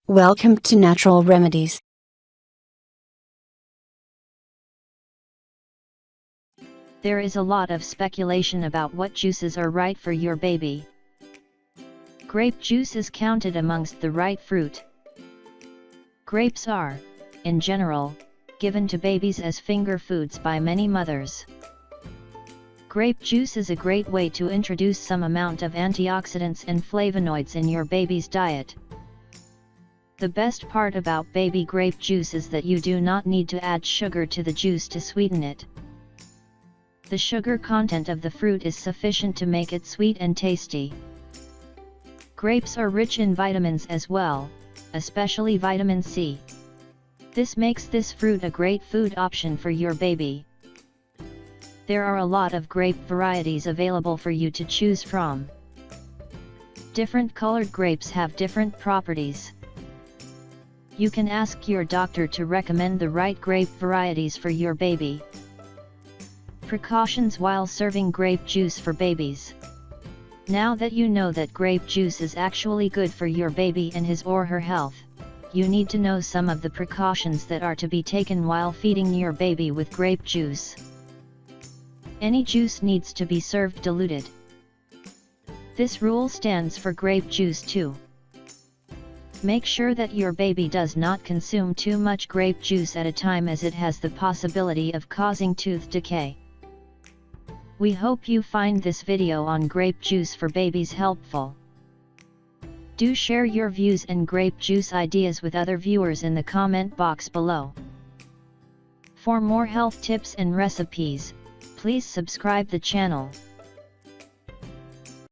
Welcome to Natural Remedies. There is a lot of speculation about what juices are right for your baby. Grape juice is counted amongst the right fruit. Grapes are, in general, given to babies as finger foods by many mothers. Grape juice is a great way to introduce some amount of antioxidants and flavonoids in your baby's diet. The best part about baby grape juice is that you do not need to add sugar to the juice to sweeten it. The sugar content of the fruit is sufficient to make it sweet and tasty. Grapes are rich in vitamins as well, especially vitamin C. This makes this fruit a great food option for your baby. There are a lot of grape varieties available for you to choose from. Different colored grapes have different properties. You can ask your doctor to recommend the right grape varieties for your baby. Precautions while serving grape juice for babies. Now that you know that grape juice is actually good for your baby and his or her health, you need to know some of the precautions that are to be taken while feeding your baby with grape juice. Any juice needs to be served diluted. This rule stands for grape juice too. Make sure that your baby does not consume too much grape juice at a time, as it has the possibility of causing tooth decay. We hope you find this video on grape juice for babies helpful. Do share your views and grape juice ideas with other viewers in the comment box below. For more health tips and recipes, please subscribe the channel.